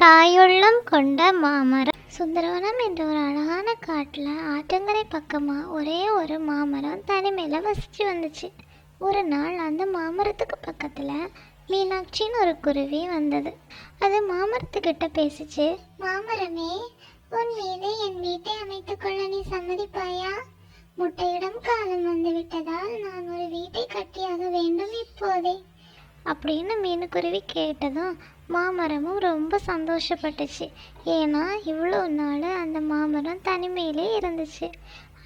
தாயுள்ளம் கொண்ட மாமரம். சுந்தரவனம் என்ற ஒரு அழகான காட்டில் ஆற்றங்கரை பக்கமாக ஒரே ஒரு மாமரம் தனிமையில் வசித்து வந்துச்சு. ஒரு நாள் அந்த மாமரத்துக்கு பக்கத்தில் மீனாட்சின்னு ஒரு குருவி வந்தது. அது மாமரத்துக்கிட்ட பேசிச்சு. மாமரமே, உன் மீது என் வீட்டை அமைத்துக் கொள்ள நீ சம்மதிப்பாயா? முட்டையிடம் காலம் வந்து விட்டதால் நான் ஒரு வீட்டை கட்டியாக வேண்டும் இப்போதே அப்படின்னு மீனுக்குருவி கேட்டதும் மாமரமும் ரொம்ப சந்தோஷப்பட்டுச்சு. ஏன்னா இவ்வளோ நாள் அந்த மாமரம் தனிமையிலே இருந்துச்சு.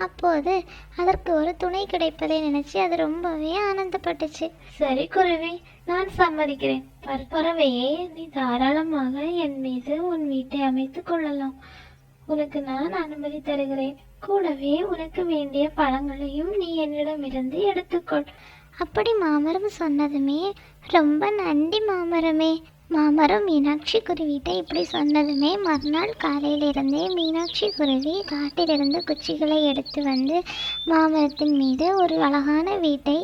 அப்போது அதற்கு ஒரு துணை கிடைப்பதை நினைச்சு அது ரொம்பவே ஆனந்தப்பட்டுச்சு. சரி குருவி, நான் சம்மதிக்கிறேன். பறவையே, நீ தாராளமாக என் மீது உன் வீட்டை அமைத்துக் கொள்ளலாம். உனக்கு நான் அனுமதி தருகிறேன். கூடவே உனக்கு வேண்டிய பழங்களையும் நீ என்னிடமிருந்து எடுத்துக்கொள். அப்படி மாமரம் சொன்னதுமே ரொம்ப நன்றி மாமரமே. மாமரம் மீனாட்சி குருவிட்ட இப்படி சொன்னதுமே மறுநாள் காலையிலிருந்தே மீனாட்சி குருவி காட்டிலிருந்து குச்சிகளை எடுத்து வந்து மாமரத்தின் மீது ஒரு அழகான வீட்டை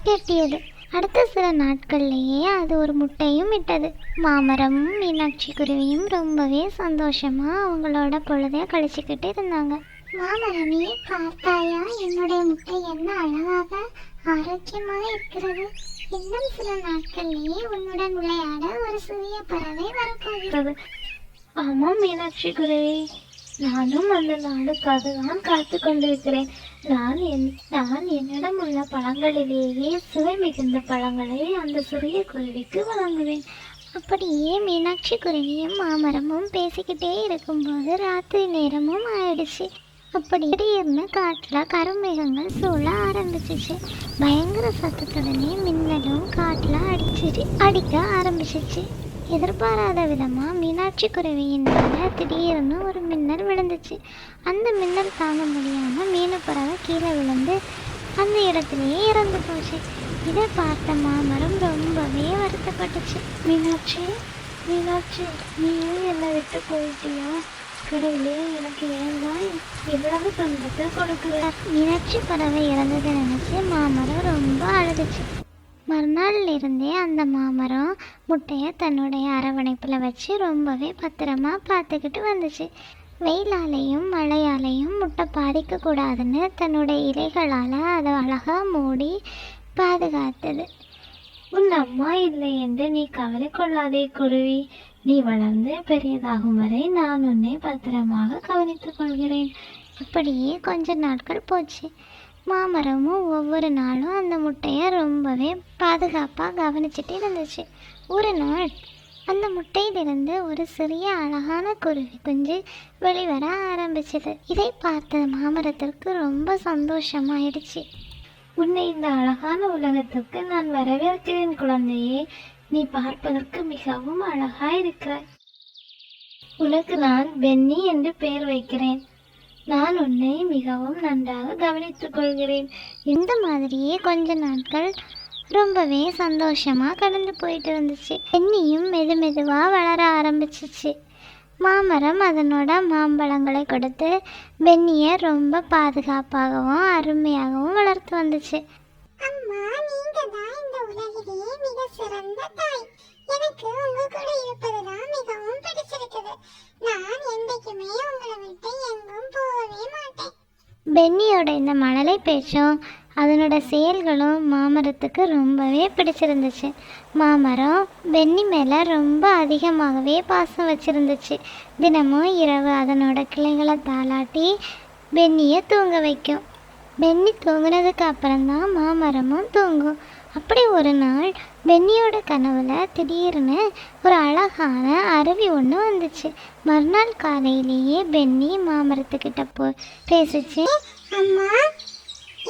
கட்டியது. அடுத்த சில நாட்கள்லேயே அது ஒரு முட்டையும் இட்டது. மாமரமும் மீனாட்சி குருவியும் ரொம்பவே சந்தோஷமாக அவங்களோட பொழுதைய கழிச்சுக்கிட்டு இருந்தாங்க. மாமரமே, பார்த்தாயா என்னுடைய முட்டை என்ன அழகாக ஆரோக்கியமாக இருக்கிறது. இன்னும் சில நாட்களிலேயே உன்னுடன் விளையாட ஒரு சிறிய பறவை வரப்போகிறது. ஆமாம் மீனாட்சி குருவி, நானும் அந்த நாளுக்காக தான் காத்து கொண்டிருக்கிறேன். நான் என்னிடம் உள்ள பழங்களிலேயே சுவை மிகுந்த பழங்களை அந்த சிறிய குருவிக்கு வழங்குவேன். அப்படியே மீனாட்சி குருவியும் மாமரமும் பேசிக்கிட்டே இருக்கும்போது ராத்திரி நேரமும் ஆயிடுச்சு. அப்படி திடீர்னு காட்டில் கருமேகங்கள் சூழ ஆரம்பிச்சிச்சு. பயங்கர சத்தத்துடனே மின்னலும் காட்டில் அடிக்க ஆரம்பிச்சிச்சு. எதிர்பாராத விதமாக மீனாட்சி குருவியின் மேலே திடீர்னு ஒரு மின்னல் விழுந்துச்சு. அந்த மின்னல் தாங்க முடியாமல் மீனு பறவை கீழே விழுந்து அந்த இடத்துலையே இறந்து போச்சு. இதை பார்த்த மாமரம் ரொம்பவே வருத்தப்பட்டுச்சு. மீனாட்சி, நீயும் என்னை விட்டு போயிட்டியா? கடவுளே, எனக்கு ஏன்தான் இவ்வளவு துன்பத்தை கொடுக்குறார்? மீனாட்சி பறவை இறந்ததை நினைச்சு மாமரம் ரொம்ப அழுதுச்சு. மறுநாள்ல இருந்தே அந்த மாமரம் முட்டையை தன்னுடைய அரவணைப்பில் வச்சு ரொம்பவே பத்திரமா பார்த்துக்கிட்டு வந்துச்சு. வெயிலாலையும் மழையாலையும் முட்டை பாதிக்கக்கூடாதுன்னு தன்னுடைய இலைகளால் அதை அழகாக மூடி பாதுகாத்தது. உன் அம்மா இல்லை என்று நீ கவலை கொள்ளாதே குருவி. நீ வளர்ந்து பெரியதாகும் வரை நான் உன்னை பத்திரமாக கவனித்துக் கொள்கிறேன். இப்படியே கொஞ்ச நாட்கள் போச்சு. மாமரமும் ஒவ்வொரு நாளும் அந்த முட்டையை ரொம்பவே பாதுகாப்பாக கவனிச்சுட்டு இருந்துச்சு. ஒரு நாள் அந்த முட்டையிலிருந்து ஒரு சிறிய அழகான குருவி குஞ்சு வெளிவர ஆரம்பிச்சது. இதை பார்த்த மாமரத்திற்கு ரொம்ப சந்தோஷமாயிடுச்சு. உன்னை இந்த அழகான உலகத்துக்கு நான் வரவேற்கிறேன் குழந்தையே. நீ பார்ப்பதற்கு மிகவும் அழகாயிருக்கிறாய். உனக்கு நான் பென்னி என்று பெயர் வைக்கிறேன். நான் உன்னை மிகவும் நன்றாக கவனித்துக் கொள்கிறேன். இந்த மாதிரியே கொஞ்ச நாட்கள் ரொம்பவே சந்தோஷமா கடந்து போயிட்டு இருந்துச்சு. பென்னியும் மெதுவாக வளர ஆரம்பிச்சிச்சு. மாமரம் அதனோட மாம்பழங்களை கொடுத்து பென்னியை ரொம்ப பாதுகாப்பாகவும் அருமையாகவும் வளர்த்து வந்துச்சு. அம்மா, நீங்க தான் இந்த உலகிலேயே மிக சிறந்த தாய். எனக்கு உங்க கூட இருப்பதுதான் மிகவும் பிடிச்சிருக்குது. நான் என்றைக்குமே உங்களை விட்டு எங்கும் போகவே மாட்டேன். பென்னியோட இந்த மழலை பேச்சும் அதனோட செயல்களும் மாமரத்துக்கு ரொம்பவே பிடிச்சிருந்துச்சு. மாமரம் பென்னி மேலே ரொம்ப அதிகமாகவே பாசம் வச்சுருந்துச்சு. தினமும் இரவு அதனோட கிளைகளை தாளாட்டி பென்னியை தூங்க வைக்கும். பென்னி தூங்குனதுக்கு அப்புறம்தான் மாமரமும் தூங்கும். அப்படி ஒரு நாள் பென்னியோட கனவுல திடீர்னு ஒரு அழகான அருவி ஒன்று வந்துச்சு. மறுநாள் காலையிலேயே பென்னி மாமரத்துக்கிட்ட பேசிச்சு. அம்மா,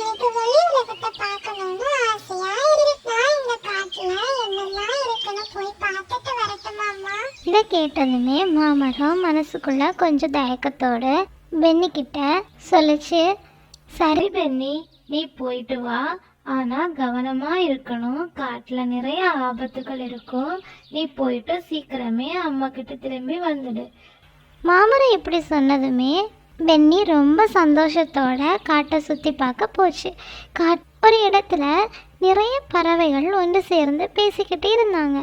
எனக்கு வெளி உலகத்தை பார்க்கணும்னு ஆசையா இருக்கு. நான் இந்த காட்டுல என்னெல்லாம் இருக்குன்னு போய் பார்த்துட்டு வரட்டுமா அம்மா? இதை கேட்டதுமே மாமரம் மனசுக்குள்ள கொஞ்சம் தயக்கத்தோட பென்னி கிட்ட சொல்லிச்சு. சரி பென்னி, நீ போயிட்டு வா. ஆனா கவனமா இருக்கணும். காட்டுல நிறைய ஆபத்துகள் இருக்கும். நீ போயிட்டு சீக்கிரமே அம்மா கிட்ட திரும்பி வந்துடு. மாமரம் இப்படி சொன்னதுமே பென்னி ரொம்ப சந்தோஷத்தோட காட்டை சுற்றி பார்க்க போச்சு. ஒரு இடத்துல நிறைய பறவைகள் ஒன்று சேர்ந்து பேசிக்கிட்டே இருந்தாங்க.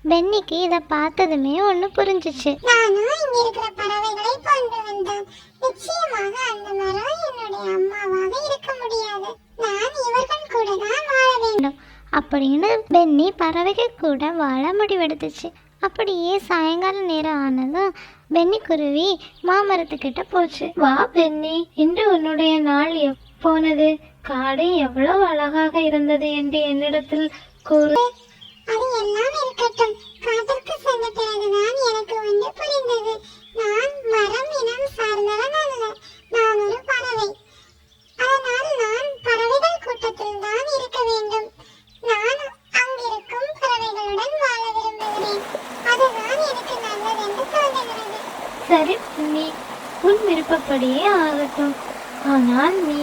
பென்னிக்கு இதை பார்த்ததுமே ஒன்று புரிஞ்சிச்சு. நானும் இங்க இருக்கிற பறவைகளை கொண்டு வந்தேன். நிச்சயமாக அந்த மரம் என்னுடைய அம்மாவாக இருக்க முடியாது. நான் இவர்கள் கூட தான் வாழ வேண்டும் அப்படின்னு பென்னி பறவைகள் கூட வாழ முடிவெடுத்துச்சு. அப்படியே சாயங்கால நேரம் ஆனதும் பென்னி குருவி மாமரத்துக்கிட்ட போச்சு. வா பென்னி, இன்று உன்னுடைய நாள் போனது? காடு எவ்வளவு அழகாக இருந்தது என்று என்னிடத்தில் கூறு. அது எல்லாம் இருக்கட்டும். காட்டிற்கு சென்ற பிறகுதான் எனக்கு ஒன்று புரிந்தது. நான் மரம் இனம் சார்ந்தவன் அல்ல. நான் ஒரு பறவை. அதனால் நான் பறவைகள் கூட்டத்தில் தான் இருக்க வேண்டும். நான் அங்கிருக்கும் பறவைகளுடன் வாழ விரும்புகிறேன். அதுதான் எனக்கு நல்லதென்று தோன்றுகிறது. சரி பென்னி, உன் விருப்பப்படியே ஆகட்டும். ஆனால் நீ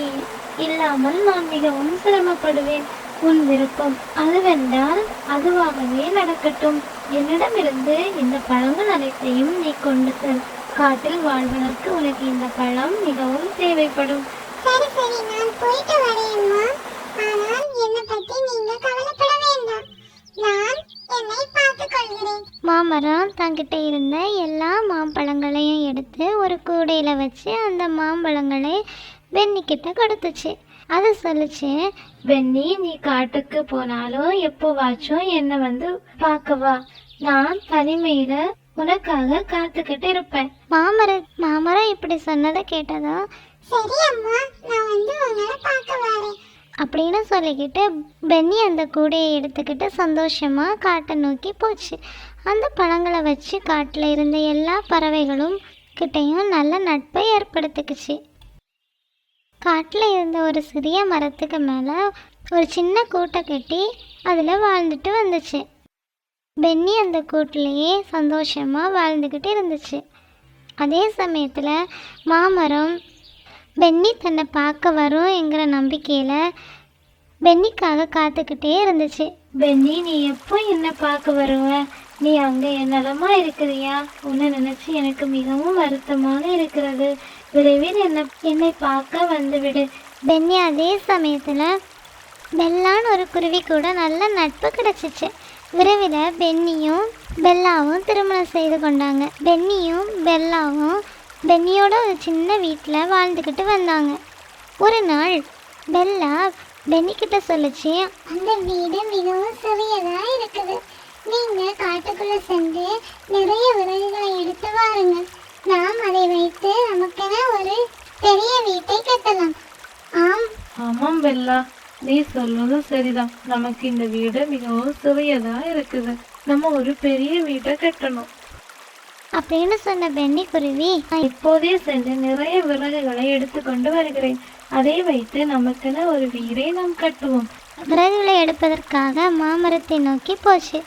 இல்லாமல் நான் மிகவும் சிரமப்படுவேன். உன் விருப்பம் அதுவென்றால் அதுவாகவே நடக்கட்டும். என்னிடமிருந்து இந்த பழங்கள் அனைத்தையும் நீ கொண்டு செல். காட்டில் வாழ்வதற்கு உனக்கு இந்த பழம் மிகவும் தேவைப்படும். சரி சரி, நான் போயிட்டு வரேன்மா. ஆனால் என்னை பற்றி நீங்க கவலைப்பட வேண்டாம். நான் என்னை பார்த்துக் கொள்கிறேன். மாமரம் தங்கிட்ட இருந்த எல்லா மாம்பழங்களையும் எடுத்து ஒரு கூடையில் வச்சு அந்த மாம்பழங்களை பென்னிக்கிட்ட கொடுத்துச்சு. அது சொல்லிச்சு, பென்னி, நீ காட்டுக்கு போனாலும் எப்போவாச்சும் என்னை வந்து பார்க்கவா. நான் தனிமையில உனக்காக காத்துக்கிட்டு இருப்பேன். மாமரம் இப்படி சொன்னதை கேட்டதும், சரி அம்மா, நான் வந்து உங்களை பார்க்க வரேன் அப்படின்னு சொல்லிக்கிட்டு பென்னி அந்த கூடையை எடுத்துக்கிட்டு சந்தோஷமா காட்டை நோக்கி போச்சு. அந்த பழங்களை வச்சு காட்டில் இருந்த எல்லா பறவைகளும் கிட்டையும் நல்ல நட்பை ஏற்படுத்திக்குச்சு. காட்டில் இருந்த ஒரு சிறிய மரத்துக்கு மேலே ஒரு சின்ன கூட்டை கட்டி அதில் வாழ்ந்துட்டு வந்துச்சு. பென்னி அந்த கூட்டிலேயே சந்தோஷமாக வாழ்ந்துக்கிட்டு இருந்துச்சு. அதே சமயத்தில் மாமரம் பென்னி தன்னை பார்க்க வரும் என்கிற நம்பிக்கையில் பென்னிக்காக காத்துக்கிட்டே இருந்துச்சு. பென்னி, நீ எப்போ என்ன பார்க்க வருவ? நீ அங்கே என்னலமா இருக்கிறியா? உன்னை நினைச்சு எனக்கு மிகவும் வருத்தமாக இருக்கிறது. விரைவில் என்னை பார்க்க வந்துவிடு. பென்னி அதே சமயத்தில் பெல்லான்னு ஒரு குருவி கூட நல்ல நட்பு கிடச்சிச்சு. விரைவில் பென்னியும் பெல்லாவும் திருமணம் செய்து கொண்டாங்க. பென்னியும் பெல்லாவும் பென்னியோட ஒரு சின்ன வீட்டில் வாழ்ந்துக்கிட்டு வந்தாங்க. ஒரு நாள் பெல்லா பென்னிக்கிட்ட சொல்லிச்சு, அந்த வீடு மிகவும் சிறியதா இருக்குது. நீங்க காட்டுக்குள்ள சென்று நிறைய விறகுகளை எடுத்து வாருங்கள். நாம் அதை வைத்து நமக்கென ஒரு பெரிய வீட்டை கட்டலாம். ஆமாம் பெல்லா, நீ சொல்வது சரிதான். நமக்கு இந்த வீடு மிகவும் சிறியதா இருக்குது. நம்ம ஒரு பெரிய வீட்டை கட்டணும் அப்படின்னு சொன்ன பென்னி குருவி, இப்போதே சென்று நிறைய விறகுகளை எடுத்துக்கொண்டு வருகிறேன். அதை வைத்து நமக்கென ஒரு வீடை நாம் கட்டுவோம். விறகுகளை எடுப்பதற்காக மாமரத்தை நோக்கி போச்சு.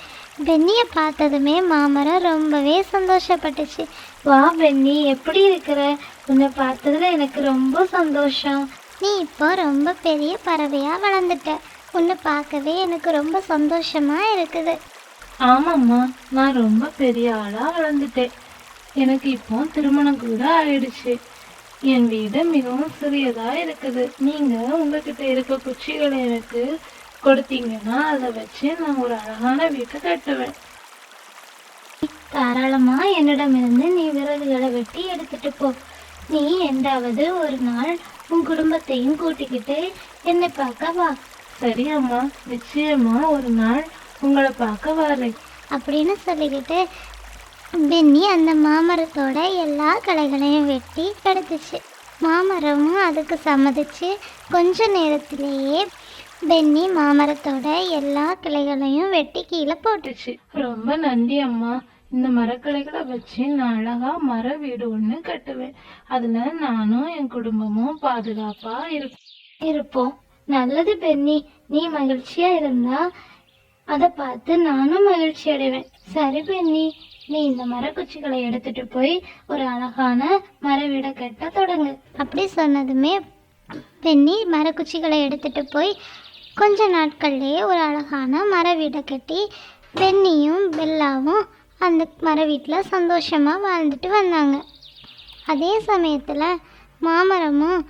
பென்னியை பார்த்ததுமே மாமரம் ரொம்பவே சந்தோஷப்பட்டுச்சு. வா பென்னி, எப்படி இருக்கிற? உன்னை பார்த்ததுல எனக்கு ரொம்ப சந்தோஷம். நீ இப்போ ரொம்ப பெரிய பறவையாக வளர்ந்துட்ட. உன்னை பார்க்கவே எனக்கு ரொம்ப சந்தோஷமா இருக்குது. ஆமாம்மா, நான் ரொம்ப பெரிய ஆளா வளர்ந்துட்டேன். எனக்கு இப்போ திருமணம் கூட ஆயிடுச்சு. என் வீடு மிகவும் சிறியதா இருக்குது. நீங்க உங்ககிட்ட இருக்க குச்சிகளை எனக்கு கொடுத்தீங்கன்னா அதை வச்சு நான் ஒரு அழகான வீட்டை கட்டுவேன். தாராளமா என்னிடமிருந்து நீ விறகுகளை வெட்டி எடுத்துட்டு போ. நீ என்றாவது ஒரு நாள் உன் குடும்பத்தையும் கூட்டிக்கிட்டு என்னை பார்க்க வா. சரி அம்மா, நிச்சயமா ஒரு நாள் உங்களை பார்க்க வரேன் அப்படின்னு சொல்லிக்கிட்டு பென்னி அந்த மாமரத்தோட எல்லா கிளைகளையும் வெட்டி எடுத்துச்சு. மாமரமும் அதுக்கு சம்மதிச்சு கொஞ்ச நேரத்திலேயே பென்னி மாமரத்தோட எல்லா கிளைகளையும் வெட்டி கீழே போட்டுச்சு. ரொம்ப நன்றி அம்மா. இந்த மரக்கிளைகளை வச்சு நான் அழகா மர வீடு ஒண்ணு கட்டுவேன். அதுல நானும் என் குடும்பமும் பாதுகாப்பா இருப்போம். நல்லது பென்னி, நீ மகிழ்ச்சியா இருந்தா அதை பார்த்து நானும் மகிழ்ச்சி அடைவேன். சரி பென்னி, நீ இந்த மரக்குச்சிகளை எடுத்துட்டு போய் ஒரு அழகான மர வீடை கட்ட தொடங்கு. அப்படி சொன்னதுமே பென்னி மரக்குச்சிகளை எடுத்துட்டு போய் கொஞ்ச நாட்கள்லேயே ஒரு அழகான மர வீடை கட்டி பென்னியும் பெல்லாவும் அந்த மர வீட்டில் சந்தோஷமாக வாழ்ந்துட்டு வந்தாங்க. அதே சமயத்தில் மாமரமும்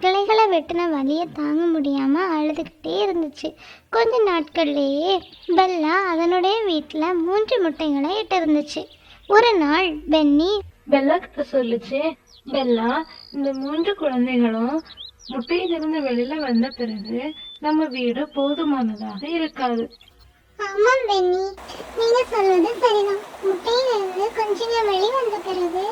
கிளைகளை வெட்டின வலியை தாங்க முடியாமல் அழுதுகிட்டே இருந்துச்சு. கொஞ்ச நாட்கள்லேயே பெல்லா அதனுடைய வீட்டில் 3 முட்டைகளை இட்டு இருந்துச்சு. ஒரு நாள் பென்னி பெல்லா கிட்ட சொல்லுச்சு, பெல்லா, இந்த 3 குழந்தைகளும் முட்டையிலிருந்து வெளியில வந்த பிறகு நம்ம வீடு போதுமானதாக இருக்காது. ஆமாம் பென்னி, நீங்க சொல்வது சரிதான். முட்டையிலிருந்து கொஞ்சம் வெளிவந்த பிறகு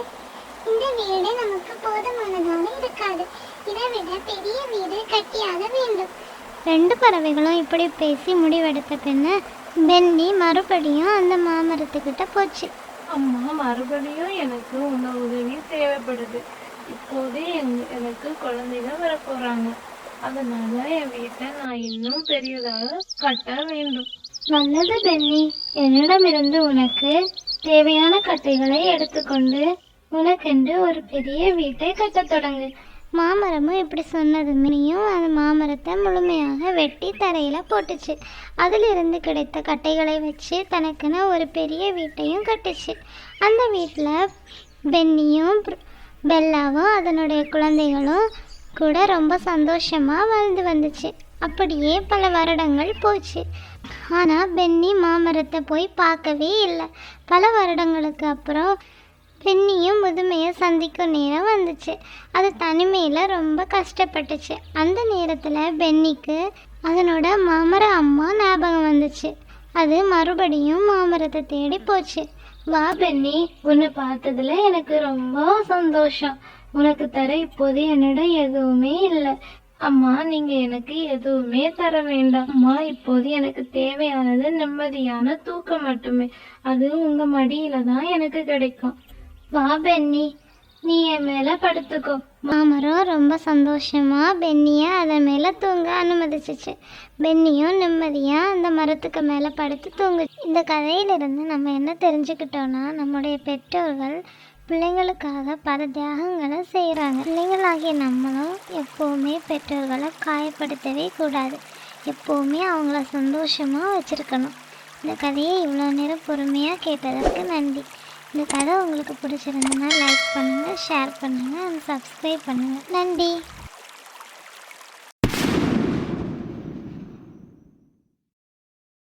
இந்த வீடு நமக்கு போதுமானதாக இருக்காது. இதை விட பெரிய வீடு கட்டியாக வேண்டும். 2 பறவைகளும் இப்படி பேசி முடிவெடுத்த பின்ன பென்னி மறுபடியும் அந்த மாமரத்துக்கிட்ட போச்சு. அம்மா, மறுபடியும் எனக்கு உங்க உதவி தேவைப்படுது. இப்போதே எனக்கு குழந்தைகள் வரப்போறாங்க. அதனால என் வீட்டை நான் இன்னும் பெரியதாக கட்ட வேண்டும். நல்லது பென்னி, என்னிடமிருந்து உனக்கு தேவையான கட்டைகளை எடுத்துக்கொண்டு உனக்கென்று ஒரு பெரிய வீட்டை கட்டத் தொடங்கு. மாமரமும் இப்படி சொன்னதுமேயும் அந்த மாமரத்தை முழுமையாக வெட்டி தரையில் போட்டுச்சு. அதிலிருந்து கிடைத்த கட்டைகளை வச்சு தனக்குன்னு ஒரு பெரிய வீட்டையும் கட்டுச்சு. அந்த வீட்டில் பென்னியும் பெல்லாவும் அதனுடைய குழந்தைகளும் கூட ரொம்ப சந்தோஷமாக வாழ்ந்து வந்துச்சு. அப்படியே பல வருடங்கள் போச்சு. ஆனால் பென்னி மாமரத்தை போய் பார்க்கவே இல்லை. பல வருடங்களுக்கு அப்புறம் பென்னியும் முதுமையை சந்திக்கும் நேரம் வந்துச்சு. அது தனிமையில் ரொம்ப கஷ்டப்பட்டுச்சு. அந்த நேரத்தில் பென்னிக்கு அதனோட மாமர அம்மா ஞாபகம் வந்துச்சு. அது மறுபடியும் மாமரத்தை தேடி போச்சு. வா பென்னி, உன்னை பார்த்ததுல எனக்கு ரொம்ப சந்தோஷம். உனக்கு தர இப்போது என்னிடம் எதுவுமே இல்லை. அம்மா, நீங்க எனக்கு எதுவுமே தர வேண்டாம். அம்மா, இப்போது எனக்கு தேவையானது நிம்மதியான தூக்கம் மட்டுமே. அது உங்க மடியில தான் எனக்கு கிடைக்கும். வா பென்னி, நீ என் மேலே படுத்துக்கோ. மாமரம் ரொம்ப சந்தோஷமா பென்னியை அதன் மேலே தூங்க அனுமதிச்சிச்சு. பென்னியும் நிம்மதியாக அந்த மரத்துக்கு மேலே படுத்து தூங்குச்சு. இந்த கதையிலிருந்து நம்ம என்ன தெரிஞ்சுக்கிட்டோன்னா, நம்முடைய பெற்றோர்கள் பிள்ளைங்களுக்காக பல தியாகங்களை செய்கிறாங்க. பிள்ளைங்களாகிய நம்மளும் எப்போவுமே பெற்றோர்களை காயப்படுத்தவே கூடாது. எப்போவுமே அவங்கள சந்தோஷமாக வச்சுருக்கணும். இந்த கதையை இவ்வளோ நேரம் பொறுமையாக கேட்டதற்கு நன்றி. இந்த கதை உங்களுக்கு பிடிச்சிருந்ததுன்னா லைக் பண்ணுங்கள், ஷேர் பண்ணுங்கள், சப்ஸ்கிரைப் பண்ணுங்கள். நன்றி.